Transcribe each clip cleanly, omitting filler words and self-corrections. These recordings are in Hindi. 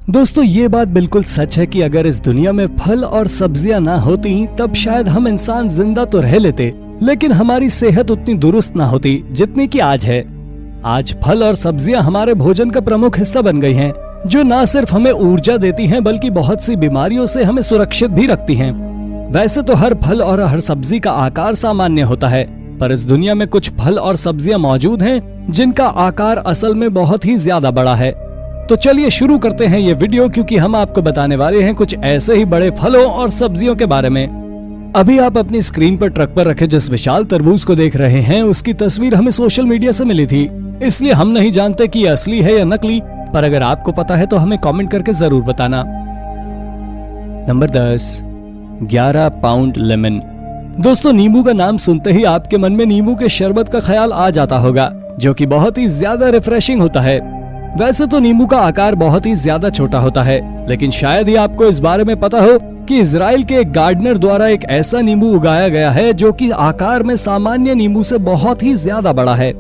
दोस्तों ये बात बिल्कुल सच है कि अगर इस दुनिया में फल और सब्जियां ना होती तब शायद हम इंसान जिंदा तो रह लेते, लेकिन हमारी सेहत उतनी दुरुस्त ना होती जितनी कि आज है। आज फल और सब्जियां हमारे भोजन का प्रमुख हिस्सा बन गई हैं, जो न सिर्फ हमें ऊर्जा देती हैं बल्कि बहुत सी बीमारियों से हमें सुरक्षित भी रखती हैं। वैसे तो हर फल और हर सब्जी का आकार सामान्य होता है, पर इस दुनिया में कुछ फल और सब्जियां मौजूद हैं जिनका आकार असल में बहुत ही ज्यादा बड़ा है। तो चलिए शुरू करते हैं ये वीडियो, क्योंकि हम आपको बताने वाले हैं कुछ ऐसे ही बड़े फलों और सब्जियों के बारे में। अभी आप अपनी स्क्रीन पर ट्रक पर रखे जिस विशाल तरबूज को देख रहे हैं, उसकी तस्वीर हमें सोशल मीडिया से मिली थी, इसलिए हम नहीं जानते कि ये असली है या नकली, पर अगर आपको पता है तो हमें कमेंट करके जरूर बताना। Number 10, 11 pound lemon. दोस्तों नींबू का नाम सुनते ही आपके मन में नींबू के शरबत का ख्याल आ जाता होगा, जो कि बहुत ही ज्यादा रिफ्रेशिंग होता है। वैसे तो नींबू का आकार बहुत ही ज्यादा छोटा होता है, लेकिन शायद ही आपको इस बारे में पता हो कि इजराइल के एक गार्डनर द्वारा एक ऐसा नींबू उगाया गया है जो कि आकार में सामान्य नींबू से बहुत ही ज्यादा बड़ा है।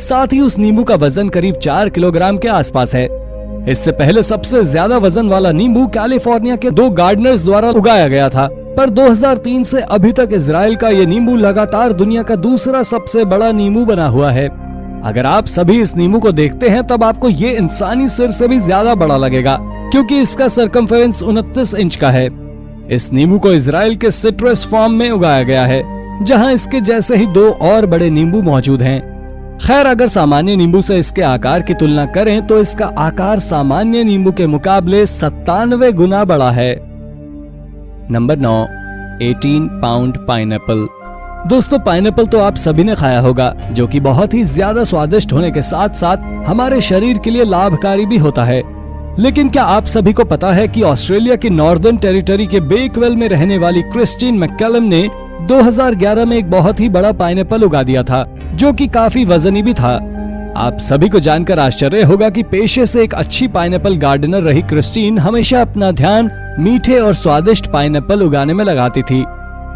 साथ ही उस नींबू का वजन करीब 4 किलोग्राम के आसपास है। इससे पहले सबसे ज्यादा वजन वाला नींबू कैलिफोर्निया के 2 गार्डनर्स द्वारा उगाया गया था, पर 2003 से अभी तक इजराइल का ये नींबू लगातार दुनिया का दूसरा सबसे बड़ा नींबू बना हुआ है। अगर आप सभी इस नींबू को देखते हैं तब आपको ये इंसानी सिर से भी ज्यादा बड़ा लगेगा, क्योंकि इसका सरकमफेरेंस 29 इंच का है। इस नींबू को इजराइल के सिट्रस फार्म में उगाया गया है, जहां इसके जैसे ही 2 और बड़े नींबू मौजूद हैं। खैर, अगर सामान्य नींबू से इसके आकार की तुलना करें तो इसका आकार सामान्य नींबू के मुकाबले 97 गुना बड़ा है। Number 9, 18 pound pineapple. दोस्तों पाइनएप्पल तो आप सभी ने खाया होगा, जो कि बहुत ही ज्यादा स्वादिष्ट होने के साथ साथ हमारे शरीर के लिए लाभकारी भी होता है। लेकिन क्या आप सभी को पता है कि ऑस्ट्रेलिया की नॉर्दर्न टेरिटरी के बेकवेल में रहने वाली क्रिस्टीन मैककलम ने 2011 में एक बहुत ही बड़ा पाइनएप्पल उगा दिया था, जो कि काफी वजनी भी था। आप सभी को जानकर आश्चर्य होगा कि पेशे से एक अच्छी पाइनएप्पल गार्डनर रही क्रिस्टीन हमेशा अपना ध्यान मीठे और स्वादिष्ट पाइनएप्पल उगाने में लगाती थी,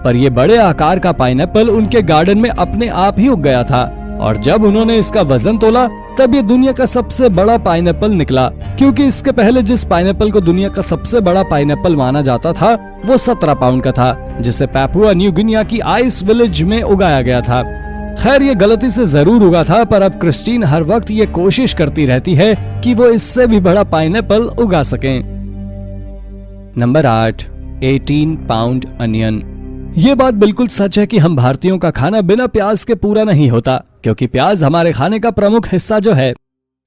पर ये बड़े आकार का पाइनएप्पल उनके गार्डन में अपने आप ही उग गया था, और जब उन्होंने इसका वजन तोला तब ये दुनिया का सबसे बड़ा पाइनएप्पल निकला, क्योंकि इसके पहले जिस पाइनएप्पल को दुनिया का सबसे बड़ा पाइनएप्पल माना जाता था वो 17 पाउंड का था, जिसे पैपुआ न्यू गिनिया की आइस विलेज में उगाया गया था। खैर, ये गलती से जरूर उगा था, पर अब क्रिस्टीन हर वक्त ये कोशिश करती रहती है कि वो इससे भी बड़ा पाइनएप्पल उगा सकें। Number 8, 18 pound onion. ये बात बिल्कुल सच है कि हम भारतीयों का खाना बिना प्याज के पूरा नहीं होता, क्योंकि प्याज हमारे खाने का प्रमुख हिस्सा जो है।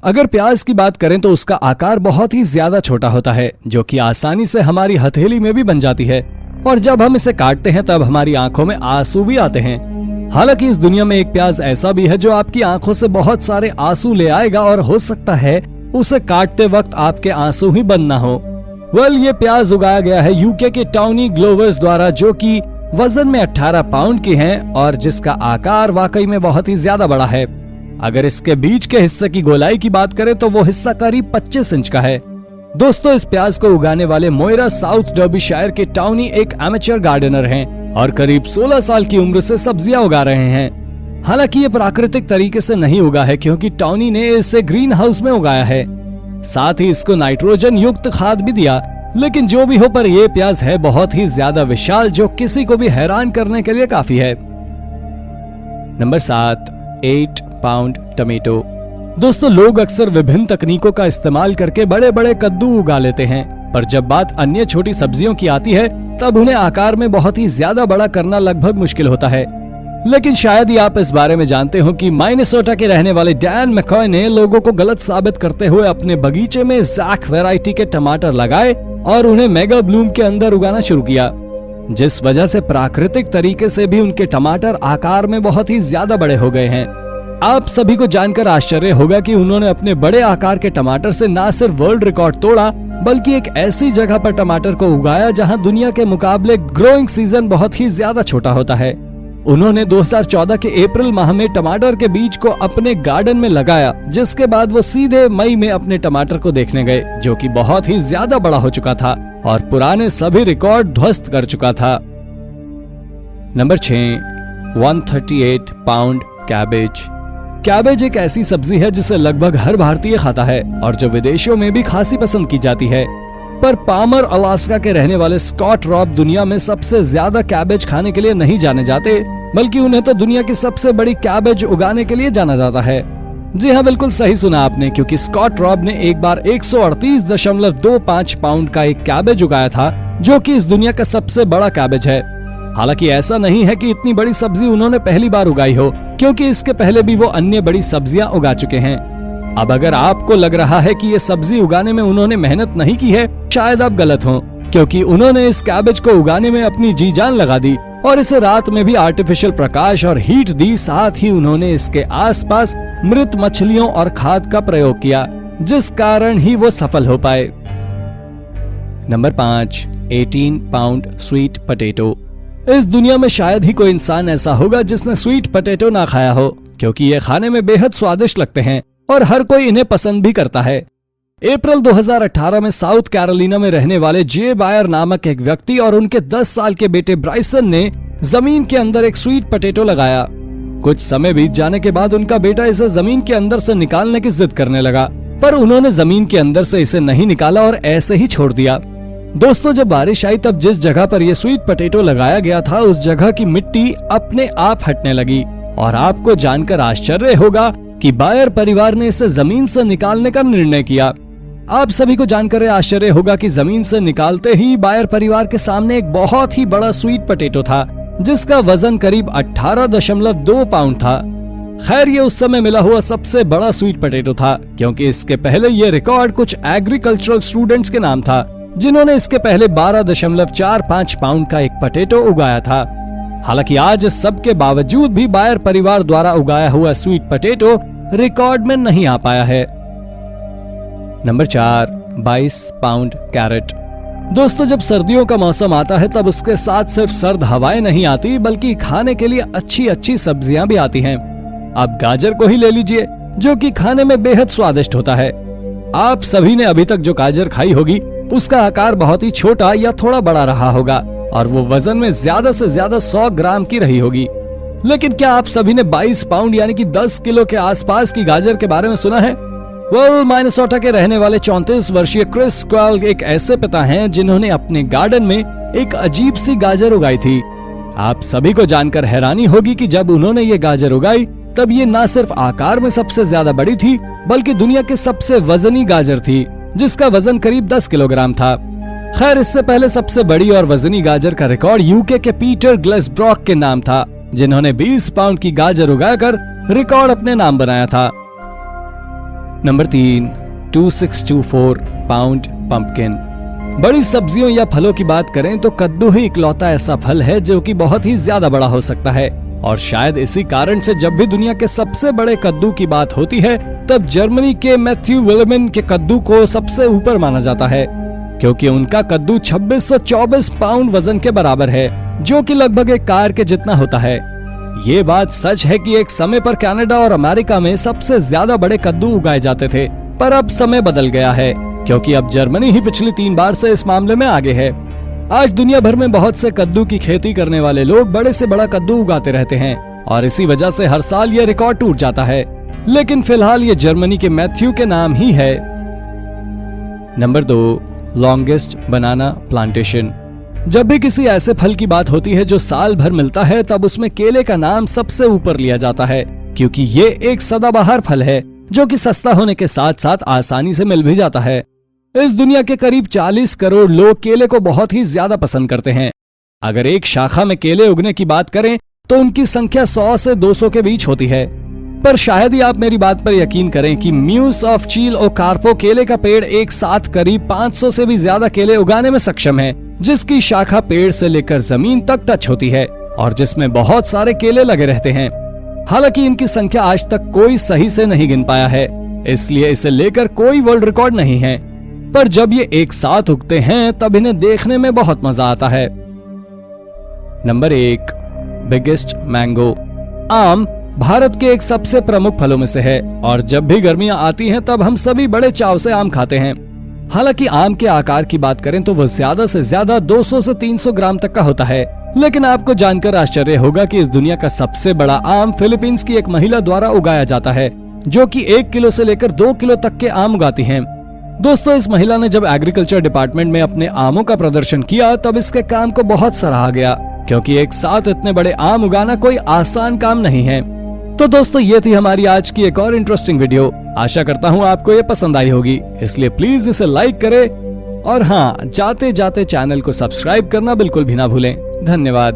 अगर प्याज की बात करें तो उसका आकार बहुत ही ज्यादा छोटा होता है, जो कि आसानी से हमारी हथेली में भी बन जाती है, और जब हम इसे काटते हैं तब हमारी आंखों में आंसू भी आते हैं। हालांकि इस दुनिया में एक प्याज ऐसा भी है जो आपकी आंखों से बहुत सारे आंसू ले आएगा, और हो सकता है उसे काटते वक्त आपके आंसू ही बंद ना हो। ये प्याज उगाया गया है यूके के टाउनी ग्लोवर्स द्वारा, जो कि वजन में 18 पाउंड की हैं और जिसका आकार वाकई में बहुत ही ज्यादा बड़ा है। अगर इसके बीच के हिस्से की गोलाई की बात करें तो वो हिस्सा करीब 25 इंच का है। दोस्तों इस प्याज को उगाने वाले मोइरा साउथ डर्बीशायर के टाउनी एक एमेचर गार्डनर हैं और करीब 16 साल की उम्र से सब्जियां उगा रहे हैं। हालांकि ये प्राकृतिक तरीके से नहीं उगा है, क्योंकि टाउनी ने इसे ग्रीन हाउस में उगाया है, साथ ही इसको नाइट्रोजन युक्त खाद भी दिया। लेकिन जो भी हो, पर यह प्याज है बहुत ही ज्यादा विशाल, जो किसी को भी हैरान करने के लिए काफी है। Number 7, 8 pound tomato. दोस्तों लोग अक्सर विभिन्न तकनीकों का इस्तेमाल करके बड़े बड़े कद्दू उगा लेते हैं, पर जब बात अन्य छोटी सब्जियों की आती है तब उन्हें आकार में बहुत ही ज्यादा बड़ा करना लगभग मुश्किल होता है। लेकिन शायद ही आप इस बारे में जानते हो कि मिनेसोटा के रहने वाले डैन मैकॉय ने लोगों को गलत साबित करते हुए अपने बगीचे में जैक वैरायटी के टमाटर लगाए और उन्हें मेगा ब्लूम के अंदर उगाना शुरू किया, जिस वजह से प्राकृतिक तरीके से भी उनके टमाटर आकार में बहुत ही ज्यादा बड़े हो गए हैं। आप सभी को जानकर आश्चर्य होगा कि उन्होंने अपने बड़े आकार के टमाटर से न सिर्फ वर्ल्ड रिकॉर्ड तोड़ा, बल्कि एक ऐसी जगह पर टमाटर को उगाया जहां दुनिया के मुकाबले ग्रोइंग सीजन बहुत ही ज्यादा छोटा होता है। उन्होंने 2014 के अप्रैल माह में टमाटर के बीज को अपने गार्डन में लगाया, जिसके बाद वो सीधे मई में अपने टमाटर को देखने गए, जो कि बहुत ही ज्यादा बड़ा हो चुका था और पुराने सभी रिकॉर्ड ध्वस्त कर चुका था। Number 6, 138 pound cabbage. कैबेज एक ऐसी सब्जी है जिसे लगभग हर भारतीय खाता है और जो विदेशों में भी खासी पसंद की जाती है। पर पामर अलास्का के रहने वाले स्कॉट रॉब दुनिया में सबसे ज्यादा कैबेज खाने के लिए नहीं जाने जाते, बल्कि उन्हें तो दुनिया की सबसे बड़ी कैबेज उगाने के लिए जाना जाता है। जी हाँ, बिल्कुल सही सुना आपने, क्योंकि स्कॉट रॉब ने एक बार 138.25 पाउंड का एक कैबेज उगाया था, जो कि इस दुनिया का सबसे बड़ा कैबेज है। हालांकि ऐसा नहीं है कि इतनी बड़ी सब्जी उन्होंने पहली बार उगाई हो, क्योंकि इसके पहले भी वो अन्य बड़ी सब्जियां उगा चुके हैं। अब अगर आपको लग रहा है कि ये सब्जी उगाने में उन्होंने मेहनत नहीं की है, शायद आप गलत हो, क्योंकि उन्होंने इस कैबेज को उगाने में अपनी जी जान लगा दी और इसे रात में भी आर्टिफिशियल प्रकाश और हीट दी। साथ ही उन्होंने इसके आसपास मृत मछलियों और खाद का प्रयोग किया, जिस कारण ही वो सफल हो पाए। Number 5, 18 pound sweet potato. इस दुनिया में शायद ही कोई इंसान ऐसा होगा जिसने स्वीट पोटैटो ना खाया हो, क्योंकि ये खाने में बेहद स्वादिष्ट लगते हैं और हर कोई इन्हें पसंद भी करता है। अप्रैल 2018 में साउथ कैरोलिना में रहने वाले जे बायर नामक एक व्यक्ति और उनके 10 साल के बेटे ब्राइसन ने जमीन के अंदर एक स्वीट पोटैटो लगाया। कुछ समय बीत जाने के बाद उनका बेटा इसे जमीन के अंदर से निकालने की जिद करने लगा, पर उन्होंने जमीन के अंदर से इसे नहीं निकाला और ऐसे ही छोड़ दिया। दोस्तों, जब बारिश आई तब जिस जगह पर यह स्वीट पोटैटो लगाया गया था, उस जगह की मिट्टी अपने आप हटने लगी और आपको जानकर आश्चर्य होगा कि बायर परिवार ने इसे जमीन से निकालने का निर्णय किया। आप सभी को जानकर आश्चर्य होगा कि जमीन से निकालते ही बायर परिवार के सामने एक बहुत ही बड़ा स्वीट पोटैटो था, जिसका वजन करीब 18.2 पाउंड था। खैर, ये उस समय मिला हुआ सबसे बड़ा स्वीट पोटैटो था, क्योंकि इसके पहले ये रिकॉर्ड कुछ एग्रीकल्चरल स्टूडेंट्स के नाम था, जिन्होंने इसके पहले 12.45 पाउंड का एक पोटैटो उगाया था। हालांकि आज इस सब के बावजूद भी बायर परिवार द्वारा उगाया हुआ स्वीट पोटैटो रिकॉर्ड में नहीं आ पाया है। Number 4, 22 pound carat. दोस्तों, जब सर्दियों का मौसम आता है तब उसके साथ सिर्फ सर्द हवाएं नहीं आती, बल्कि खाने के लिए अच्छी अच्छी सब्जियां भी आती हैं। आप गाजर को ही ले लीजिए, जो कि खाने में बेहद स्वादिष्ट होता है। आप सभी ने अभी तक जो गाजर खाई होगी, उसका आकार बहुत ही छोटा या थोड़ा बड़ा रहा होगा और वो वजन में ज्यादा से ज्यादा 100 ग्राम की रही होगी। लेकिन क्या आप सभी ने 22 पाउंड यानी कि 10 किलो के आसपास की गाजर के बारे में सुना है? मिनेसोटा के रहने वाले 34 वर्षीय क्रिस स्क्वेल एक ऐसे पिता हैं जिन्होंने अपने गार्डन में एक अजीब सी गाजर उगाई थी। आप सभी को जानकर हैरानी होगी कि जब उन्होंने ये गाजर उगाई तब ये न सिर्फ आकार में सबसे ज्यादा बड़ी थी, बल्कि दुनिया की सबसे वजनी गाजर थी, जिसका वजन करीब 10 किलोग्राम था। खैर, इससे पहले सबसे बड़ी और वजनी गाजर का रिकॉर्ड यूके के पीटर ग्लेसब्रॉक के नाम था, जिन्होंने 20 पाउंड की गाजर उगाकर रिकॉर्ड अपने नाम बनाया था। Number 3, 2624 pound pumpkin. बड़ी सब्जियों या फलों की बात करें तो कद्दू ही इकलौता ऐसा फल है जो कि बहुत ही ज्यादा बड़ा हो सकता है, और शायद इसी कारण से जब भी दुनिया के सबसे बड़े कद्दू की बात होती है तब जर्मनी के मैथ्यू विलमन के कद्दू को सबसे ऊपर माना जाता है, क्योंकि उनका कद्दू 2624 पाउंड वजन के बराबर है, जो कि लगभग एक कार के जितना होता है। ये बात सच है कि एक समय पर कनाडा और अमेरिका में सबसे ज्यादा बड़े कद्दू उगाए जाते थे, पर अब समय बदल गया है, क्योंकि अब जर्मनी ही पिछली 3 बार से इस मामले में आगे है। आज दुनिया भर में बहुत से कद्दू की खेती करने वाले लोग बड़े से बड़ा कद्दू उगाते रहते हैं और इसी वजह से हर साल ये रिकॉर्ड टूट जाता है, लेकिन फिलहाल ये जर्मनी के मैथ्यू के नाम ही है। नंबर 2, लॉन्गेस्ट बनाना प्लांटेशन। जब भी किसी ऐसे फल की बात होती है जो साल भर मिलता है, तब उसमें केले का नाम सबसे ऊपर लिया जाता है, क्योंकि ये एक सदाबहार फल है जो कि सस्ता होने के साथ साथ आसानी से मिल भी जाता है। इस दुनिया के करीब 40 करोड़ लोग केले को बहुत ही ज्यादा पसंद करते हैं। अगर एक शाखा में केले उगने की बात करें तो उनकी संख्या 100 से 200 के बीच होती है। पर शायद ही आप मेरी बात पर यकीन करें कि म्यूस ऑफ चील और कार्पो केले का पेड़ एक साथ करीब 500 से भी ज्यादा केले उगाने में सक्षम है, जिसकी शाखा पेड़ से लेकर जमीन तक टच होती है और जिसमें बहुत सारे केले लगे रहते हैं। हालांकि इनकी संख्या आज तक कोई सही से नहीं गिन पाया है, इसलिए इसे लेकर कोई वर्ल्ड रिकॉर्ड नहीं है। पर जब ये एक साथ उगते हैं तब इन्हें देखने में बहुत मजा आता है। Number 1, biggest mango. आम भारत के एक सबसे प्रमुख फलों में से है और जब भी गर्मियां आती हैं तब हम सभी बड़े चाव से आम खाते हैं। हालांकि आम के आकार की बात करें तो वो ज्यादा से ज्यादा 200 से 300 ग्राम तक का होता है, लेकिन आपको जानकर आश्चर्य होगा कि इस दुनिया का सबसे बड़ा आम फिलीपींस की एक महिला द्वारा उगाया जाता है, जो कि 1 किलो से लेकर 2 किलो तक के आम उगाती हैं। दोस्तों, इस महिला ने जब एग्रीकल्चर डिपार्टमेंट में अपने आमों का प्रदर्शन किया तब इसके काम को बहुत सराहा गया, क्योंकि एक साथ इतने बड़े आम उगाना कोई आसान काम नहीं है। तो दोस्तों, ये थी हमारी आज की एक और इंटरेस्टिंग वीडियो। आशा करता हूँ आपको ये पसंद आई होगी, इसलिए प्लीज इसे लाइक करें और हाँ, जाते जाते चैनल को सब्सक्राइब करना बिल्कुल भी ना भूलें। धन्यवाद।